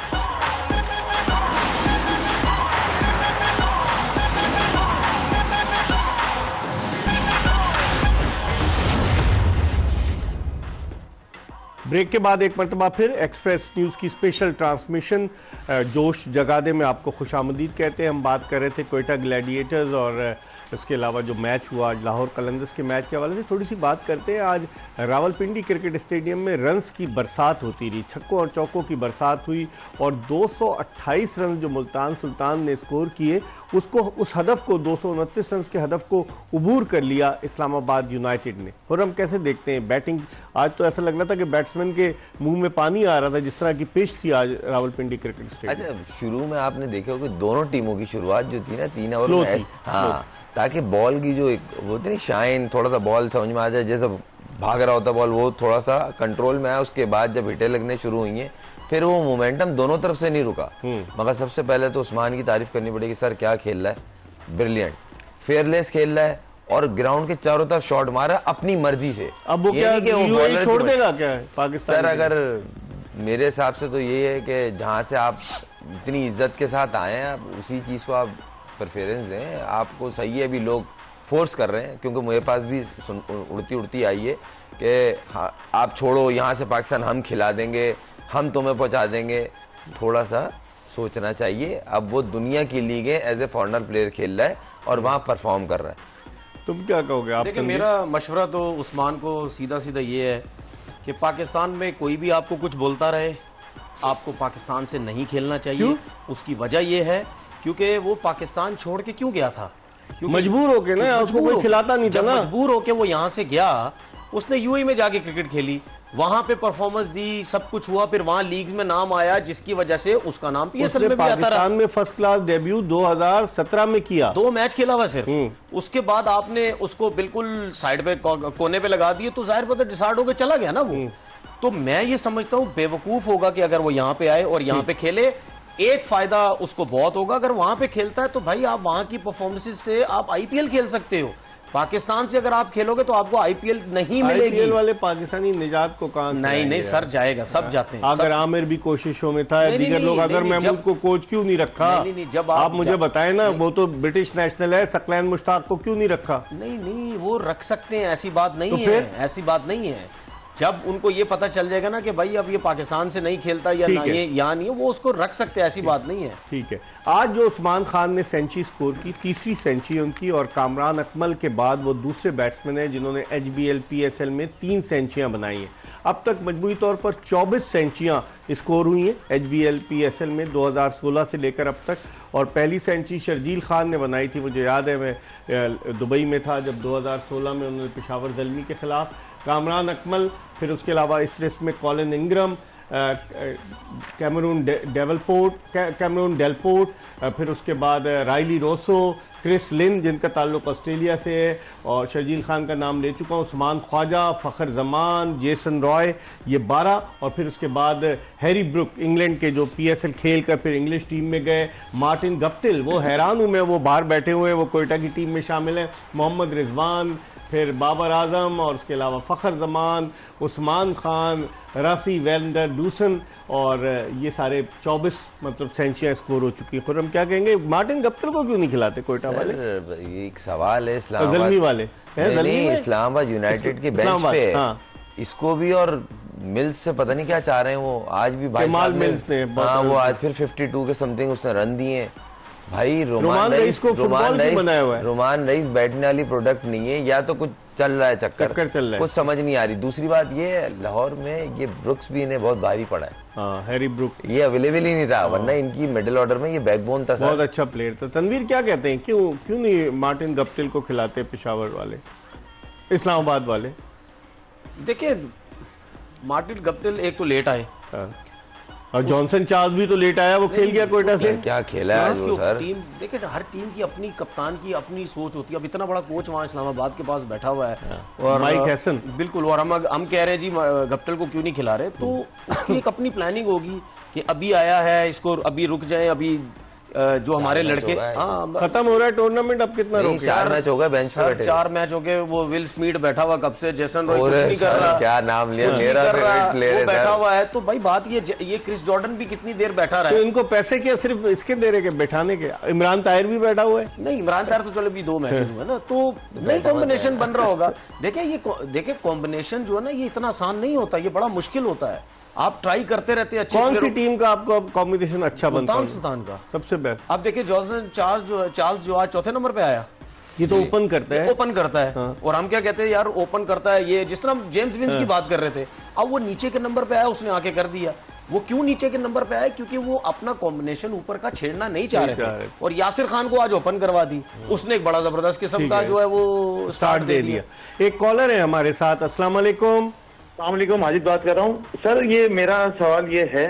ब्रेक के बाद एक मरतबा फिर एक्सप्रेस न्यूज़ की स्पेशल ट्रांसमिशन जोश जगादे में आपको खुशामदीद कहते हैं। हम बात कर रहे थे कोयटा ग्लैडिएटर्स और इसके अलावा जो मैच हुआ आज लाहौर कलंदर्स के मैच के हवाले से थोड़ी सी बात करते हैं। आज रावलपिंडी क्रिकेट स्टेडियम में रन्स की बरसात होती रही, छक्कों और चौकों की बरसात हुई और 228 रन जो मुल्तान सुल्तान ने स्कोर किए, उसको उस हदफ को 229 रन के हदफ को उबूर कर लिया इस्लामाबाद यूनाइटेड ने। और हम कैसे देखते हैं बैटिंग? आज तो ऐसा लग रहा था कि बैट्समैन के मुंह में पानी आ रहा था, जिस तरह की पिच थी आज रावलपिंडी क्रिकेट स्टेडियम। अच्छा, शुरू में आपने देखा होगा दोनों टीमों की शुरुआत जो थी ना 3 ओवर Slow में, थी, हाँ, ताकि बॉल की जो एक वो थी शाइन, थोड़ा सा बॉल समझ में आ जाए, जैसे भाग रहा होता बॉल, वो थोड़ा सा कंट्रोल में आया। उसके बाद जब हिटें लगने शुरू हुई हैं, फिर वो मोमेंटम दोनों तरफ से नहीं रुका। मगर सबसे पहले तो उस्मान की तारीफ करनी पड़ेगी, सर क्या खेल रहा है, ब्रिलियंट, फेयरलेस खेल रहा है और ग्राउंड के चारों तरफ शॉट मारा अपनी मर्जी से। अब वो ये क्या नहीं कि वो UAE बॉलर छोड़ की देगा क्या पाकिस्तान? सर अगर मेरे हिसाब से तो ये है कि जहाँ से आप इतनी इज्जत के साथ आए हैं, आप उसी चीज़ को आप प्रेफरेंस दें। आपको सही है, अभी लोग फोर्स कर रहे हैं, क्योंकि मेरे पास भी उड़ती उड़ती आई है कि हाँ आप छोड़ो, यहाँ से पाकिस्तान हम खिला देंगे, हम तुम्हें पहुँचा देंगे। थोड़ा सा सोचना चाहिए। अब वो दुनिया की लीग है, एज ए फॉरेनर प्लेयर खेल रहा है और वहाँ परफॉर्म कर रहा है। तुम क्या कहोगे आप? देखिए मेरा मशवरा तो उस्मान को सीधा सीधा ये है कि पाकिस्तान में कोई भी आपको कुछ बोलता रहे, आपको पाकिस्तान से नहीं खेलना चाहिए। उसकी वजह यह है क्योंकि वो पाकिस्तान छोड़ के क्यों गया था? क्योंकि मजबूर होके ना, उसको कोई खिलाता नहीं था जब ना। मजबूर होके वो यहाँ से गया, उसने यूएई में जाके क्रिकेट खेली, वहां पे परफॉर्मेंस दी, सब कुछ हुआ, फिर वहां लीग्स में नाम आया, जिसकी वजह से उसका नाम पीएसएल में भी आता रहा। पाकिस्तान में फर्स्ट क्लास डेब्यू 2017 में किया, 2 मैच खेला हुआ सिर्फ। उसके बाद आपने उसको बिल्कुल साइड पे कोने पे लगा दिए, तो जाहिर बात है डिसाइड होकर चला गया ना वो। तो मैं ये समझता हूँ बेवकूफ होगा कि अगर वो यहाँ पे आए और यहाँ पे खेले, एक फायदा उसको बहुत होगा, अगर वहां पे खेलता है तो भाई आप वहां की परफॉर्मेंसेस से आप आईपीएल खेल सकते हो। पाकिस्तान से अगर आप खेलोगे तो आपको आईपीएल नहीं मिलेगी। आईपीएल वाले पाकिस्तानी निजात को कहां नहीं सर, जाएगा, सब जाते हैं। अगर आमिर भी कोशिशों में था, दीगर लोग, अगर महमूद को कोच क्यों नहीं रखा? नहीं, जब आप मुझे बताएं ना, वो तो ब्रिटिश नेशनल है, सकलैन मुश्ताक को क्यों नहीं रखा? नहीं, वो रख सकते हैं, ऐसी बात नहीं है, ऐसी बात नहीं है। जब उनको ये पता चल जाएगा ना कि भाई अब ये पाकिस्तान से नहीं खेलता या ना ये यहाँ नहीं है, वो उसको रख सकते हैं, ऐसी बात नहीं है। ठीक है। आज जो उस्मान खान ने सेंचुरी स्कोर की, तीसरी सेंचुरी उनकी, और कामरान अकमल के बाद वो दूसरे बैट्समैन हैं जिन्होंने एचबीएल पीएसएल में 3 सेंचुरियां बनाई हैं। अब तक मजमूई तौर पर 24 सेंचुरियां स्कोर हुई हैं एचबीएल पीएसएल में 2016 से लेकर अब तक। और पहली सेंचुरी शर्जील खान ने बनाई थी, मुझे याद है, मैं दुबई में था जब 2016 में उन्होंने पेशावर ज़ल्मी के खिलाफ। कामरान अकमल, फिर उसके अलावा इस लिस्ट में कॉलिन इंग्रम, कैमरून डेलपोर्ट, फिर उसके बाद राइली रोसो, क्रिस लिन जिनका ताल्लुक ऑस्ट्रेलिया से है, और शर्जील खान का नाम ले चुका हूँ, उस्मान ख्वाजा, फ़खर जमान, जेसन रॉय, ये 12। और फिर उसके बाद हैरी ब्रुक, इंग्लैंड के, जो पीएसएल खेल कर फिर इंग्लिश टीम में गए। मार्टिन गप्टिल, वो हैरान हूँ मैं, वो बाहर बैठे हुए हैं, वो कोयटा की टीम में शामिल है। मोहम्मद रिजवान, फिर बाबर आजम, और उसके अलावा फ़खर जमान, उस्मान खान, रासी वेंडर डूसन, और ये सारे 24 मतलब सेंचुरियां स्कोर हो चुकी है। खुर्रम क्या कहेंगे, मार्टिन गप्टिल को क्यों नहीं खिलाते कोयटा वाले? ये एक सवाल है। ज़ल्मी वाले नहीं, इस्लामाबाद यूनाइटेड के बेंच पे है। हाँ। इसको भी और मिल्स से पता नहीं क्या चाह रहे हैं वो। आज भी भाई केमाल मिल्स ने, हाँ, वो आज फिर 52 के समथिंग उसने रन दिए। भाई रोमान रईस को फुटबॉल भी बनाया हुआ है। रोमान रईस बैठने वाली प्रोडक्ट नहीं है, या तो कुछ चल रहा है चक्कर चल रहा है, कुछ समझ नहीं आ रही। दूसरी बात ये, लाहौर में ये ब्रुक्स भी इन्हें बहुत भारी पड़ा है। हाँ, हैरी ब्रुक, ये अवेलेबल ही नहीं था, वरना इनकी मिडिल ऑर्डर में ये बैकबोन था। बहुत अच्छा प्लेयर था। तनवीर क्या कहते हैं, क्यों नहीं मार्टिन गप्टिल को खिलाते पेशावर वाले, इस्लामाबाद वाले? देखिए, मार्टिन गप्टिल एक तो लेट आए, और जॉनसन चार्ल्स भी तो लेट आया, वो खेल गया कोयटा से। क्या खेला है वो सर? टीम देखिए, हर टीम की अपनी कप्तान की अपनी सोच होती है। अब इतना बड़ा कोच वहाँ इस्लामाबाद के पास बैठा हुआ है, और माइक हैसन, बिल्कुल। और हम कह रहे हैं जी गप्टिल को क्यों नहीं खिला रहे, तो उसकी एक अपनी प्लानिंग होगी कि अभी आया है, इसको अभी रुक जाए, अभी जो हमारे लड़के, हाँ, खत्म हो रहा है टूर्नामेंट, अब कितना रोके? 4 मैच हो गए बेंच पे बैठे, 4 मैच हो गए। वो विल स्मिथ बैठा हुआ कब से, जेसन रॉय कुछ नहीं कर रहा, क्या नाम लिया, मेरा फेवरेट प्लेयर है, बैठा हुआ है। तो भाई बात ये क्रिस जॉर्डन भी कितनी देर बैठा रहा है? तो इनको पैसे क्या सिर्फ इसके दे रहे के बैठाने के? इमरान ताहिर भी बैठा हुआ है। नहीं, इमरान ताहिर तो चलो अभी 2 मैचेस हुए ना, तो नई कॉम्बिनेशन बन रहा होगा। देखिए कॉम्बिनेशन जो है ना, ये इतना आसान नहीं होता, ये बड़ा मुश्किल होता है। आप ट्राई करते रहते हैं। कौन सी टीम का आपको कॉम्बिनेशन अच्छा बनता है? सुल्तान का सबसे बेस्ट। आप देखिए, जॉनसन चार्ल्स जो आज चौथे नंबर पे आया, ये तो ओपन करता है, ओपन करता है। हाँ। और हम क्या कहते हैं यार, ओपन करता है ये, जिस तरह हम जेम्स विंस की बात कर रहे थे, अब वो नीचे के नंबर पे आया, उसने आके कर दिया। वो क्यों नीचे के नंबर पे आया? क्योंकि वो अपना कॉम्बिनेशन ऊपर का छेड़ना नहीं चाह रहे थे, और यासिर खान को आज ओपन करवा दी, उसने एक बड़ा जबरदस्त किस्म का जो है वो स्टार्ट दे दिया। एक कॉलर है हमारे साथ, अस्सलाम वालेकुम। अस्सलाम, माजिद बात कर रहा हूँ सर। ये मेरा सवाल ये है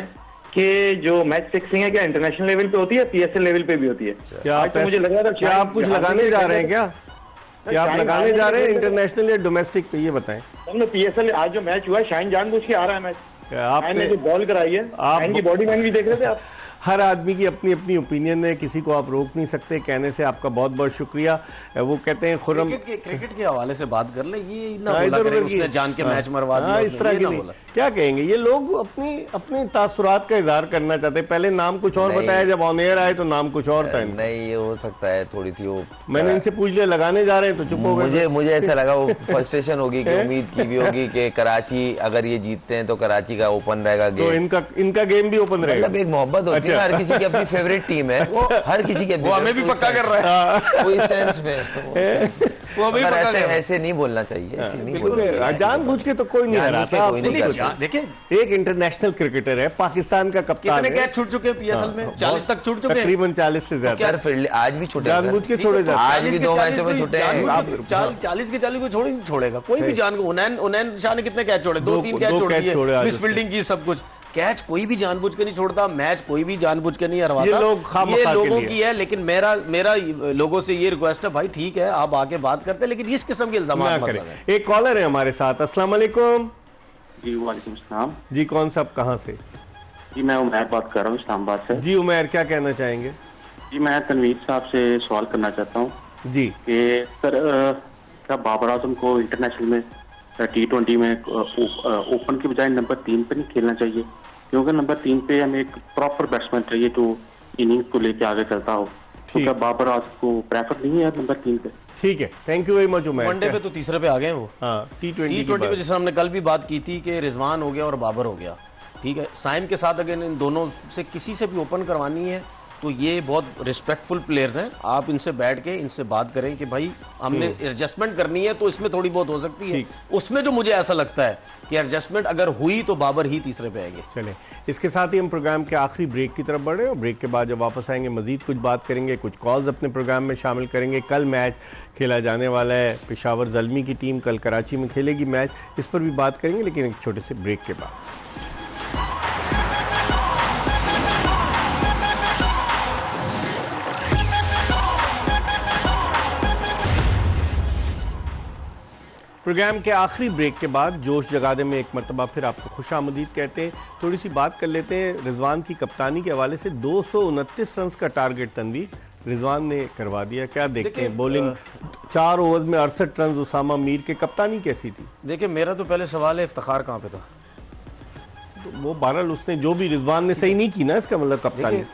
कि जो मैच फिक्सिंग है, क्या इंटरनेशनल लेवल पे होती है, पीएसएल लेवल पे भी होती है? क्या तो मुझे लगा था, क्या आप कुछ लगाने जा रहे हैं? क्या आप लगाने जा रहे हैं इंटरनेशनल या डोमेस्टिक पे, ये बताएं। हमने पीएसएल आज जो मैच हुआ है, शाइन जानबूझ के आ रहा है मैच, आपने जो बॉल कराई है, शाइन की बॉडी मैन भी देख रहे थे आप? हर आदमी की अपनी अपनी ओपिनियन है, किसी को आप रोक नहीं सकते कहने से। आपका बहुत बहुत शुक्रिया। वो कहते हैं खुर्रम, क्रिकेट के हवाले से बात कर ले, ये ना बोला करें उसने जान के मैच मरवा दिया, इस तरह की क्या कहेंगे? ये लोग अपनी तासुरात का इजहार करना चाहते हैं। पहले नाम कुछ और बताया, जब ऑन एयर आए तो नाम कुछ और था। नहीं, ये हो सकता है थोड़ी थी वो, मैंने इनसे पूछ लिया लगाने जा रहे हैं तो चुप हो गए। मुझे ऐसा लगा वो फ्रस्ट्रेशन होगी कि उम्मीद की भी होगी कि कराची अगर ये जीतते हैं तो कराची का ओपन रहेगा गेम, तो इनका गेम भी ओपन रहेगा। मतलब एक मोहब्बत होती है, हर किसी की अपनी फेवरेट टीम है, वो हर किसी के, वो हमें भी पक्का कर रहा है वो इस सेंस में, वो भी ऐसे नहीं बोलना चाहिए, ऐसे नहीं बोलना चाहिए। जानबूझ के तो कोई नहीं हराता। देखिए, एक इंटरनेशनल क्रिकेटर है, पाकिस्तान का कप्तान, कितने कैच छूट चुके हैं पीएसएल में? 40 तक छूट चुके हैं, तकरीबन 40 से ज्यादा। आज भी छूटे, जानबूझ के छोड़े जाते, आज भी 2 मैचों में छूटे हैं। 40 के 40 को छोड़ेगा कोई भी जान। उनैन शाह ने कितने कैच छोड़े? 2-3 कैच छोड़ दिए, मिस फील्डिंग की, सब कुछ। कैच कोई भी जानबूझ के नहीं छोड़ता, मैच कोई भी जानबूझ के नहीं हरवाता, ये लोगों की है। लेकिन मेरा लोगों से ये रिक्वेस्ट है, भाई ठीक है आप आके बात करते हैं, लेकिन इस किस्म के इल्जाम मत लगाएं। एक कॉलर है हमारे साथ, अस्सलाम वालेकुम। जी वालेकुम सलाम। जी, कौन सा, कहाँ से? जी मैं उमैर बात कर रहा हूँ इस्लामाबाद से। जी उमैर, क्या कहना चाहेंगे? जी मैं तनवीर साहब से सवाल करना चाहता हूँ जी कि सर क्या बाबर आजम को इंटरनेशनल में T20 में ओपन की बजाय नंबर 3 पे नहीं खेलना चाहिए? क्योंकि नंबर 3 पे हमें एक प्रॉपर बैट्समैन चाहिए जो इनिंग्स को लेके आगे चलता हो। तो क्या बाबर आजम को प्रेफर नहीं है नंबर 3 पे? ठीक है, thank you very much Umair. One day पे तो तीसरे पे आ गए हैं वो। हाँ, T20 पे जैसे हमने कल भी बात की थी कि रिजवान हो गया और बाबर हो गया, ठीक है। साइम के साथ अगर इन दोनों से किसी से भी ओपन करवानी है तो ये बहुत रिस्पेक्टफुल प्लेयर्स हैं, आप इनसे बैठ के इनसे बात करें कि भाई हमने एडजस्टमेंट करनी है तो इसमें थोड़ी बहुत हो सकती है। उसमें जो मुझे ऐसा लगता है कि एडजस्टमेंट अगर हुई तो बाबर ही तीसरे पे आएंगे। चले, इसके साथ ही हम प्रोग्राम के आखिरी ब्रेक की तरफ बढ़े और ब्रेक के बाद जब वापस आएंगे मजीद कुछ बात करेंगे, कुछ कॉल्स अपने प्रोग्राम में शामिल करेंगे। कल मैच खेला जाने वाला है, पेशावर ज़ल्मी की टीम कल कराची में खेलेगी मैच, इस पर भी बात करेंगे लेकिन एक छोटे से ब्रेक के बाद। प्रोग्राम के आखिरी ब्रेक के बाद जोश जगादे में एक मरतबा फिर आपको खुशामदीद कहते हैं। थोड़ी सी बात कर लेते हैं रिजवान की कप्तानी के हवाले से। 229 रन का टारगेट तनवीर रिजवान ने करवा दिया, क्या देखते हैं? बॉलिंग 4 ओवर में 68 रन, उसामा मीर के कप्तानी कैसी थी? देखिए मेरा तो पहले सवाल है इफ्तिखार कहाँ पे था? तो वो बहरहाल उसने जो भी रिजवान ने सही नहीं की ना, इसका मतलब कप्तानी।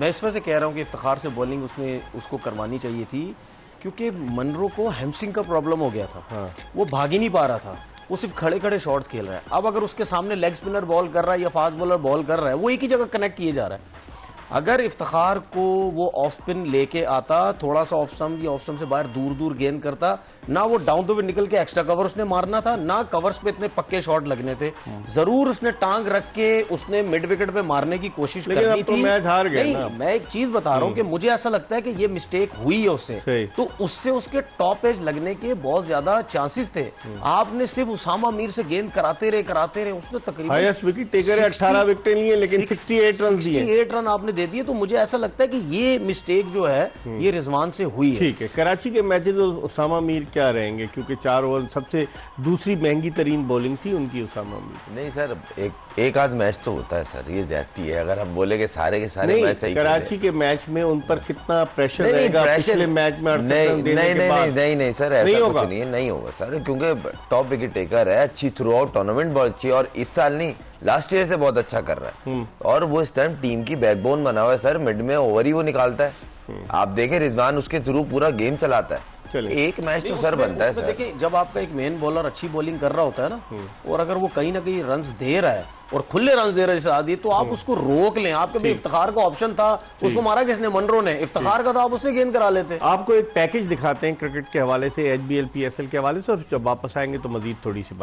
मैं इस वजह से कह रहा हूँ कि इफ्तिखार से बॉलिंग उसको करवानी चाहिए थी क्योंकि मनरो को हैमस्ट्रिंग का प्रॉब्लम हो गया था। हाँ। वो भाग ही नहीं पा रहा था, वो सिर्फ खड़े खड़े शॉट्स खेल रहा है। अब अगर उसके सामने लेग स्पिनर बॉल कर रहा है या फास्ट बॉलर बॉल कर रहा है, वो एक ही जगह कनेक्ट किए जा रहा है। अगर इफ्तिखार को वो ऑफ स्पिन लेके आता, थोड़ा सा ऑफ स्टंप या ऑफ स्टंप से बाहर दूर दूर गेंद करता, ना वो डाउन द विकेट निकल के एक्स्ट्रा कवर उसने मारना था, ना कवर्स पे इतने पक्के शॉट लगने थे। जरूर उसने टांग रख के उसने मिड विकेट पे मारने की कोशिश करनी थी। मैच हार गया नहीं, मैं एक चीज बता रहा हूँ कि मुझे ऐसा लगता है कि ये मिस्टेक हुई है उससे, तो उससे उसके टॉप एज लगने के बहुत ज्यादा चांसेस थे। आपने सिर्फ उसामा मीर से गेंद कराते रहे, उसने तकरीबन हाईएस्ट विकेट टेकर है, 18 विकेटें लिए लेकिन 68 रन आपने दे दिए। तो मुझे ऐसा लगता है कि ये मिस्टेक जो है ये रिजवान से हुई है। ठीक है, कराची के मैचेस उसामा मीर क्या रहेंगे? क्योंकि 4 ओवर सबसे दूसरी महंगी तरीन बॉलिंग थी उनकी उसामा मीर। नहीं सर, एक आध मैच तो होता है सर, ये ज्यादती है अगर हम बोले कि सारे के सारे मैच सही। कराची के मैच में उन पर कितना प्रेशर रहेगा? पिछले मैच में नहीं सर, ऐसा कुछ नहीं होगा सर, क्योंकि टॉप विकेट टेकर है, अच्छी थ्रू आउट टूर्नामेंट बॉल अच्छी, और इस साल नहीं लास्ट ईयर से बहुत अच्छा कर रहा है, और वो इस टाइम टीम की बैकबोन बना हुआ है सर। मिड में ओवर ही वो निकालता है। आप देखें रिजवान उसके थ्रू पूरा गेम चलाता है। एक मैच तो सर बनता है सर। देखिए जब आपका एक मेन बॉलर अच्छी बॉलिंग कर रहा होता है ना, और अगर वो कहीं ना कहीं रन्स दे रहा है और खुले रन्स दे रहा है जैसे आदि, तो आप उसको रोक लें। आपके भी इफ्तिखार का ऑप्शन था, उसको मारा किसने? मनरो ने। इफ्तिखार का था, आप उससे गेंद करा लेते। आपको एक पैकेज दिखाते हैं क्रिकेट के हवाले से, HBL PSL के हवाले से, और जब वापस आएंगे तो मजीद थोड़ी सी बात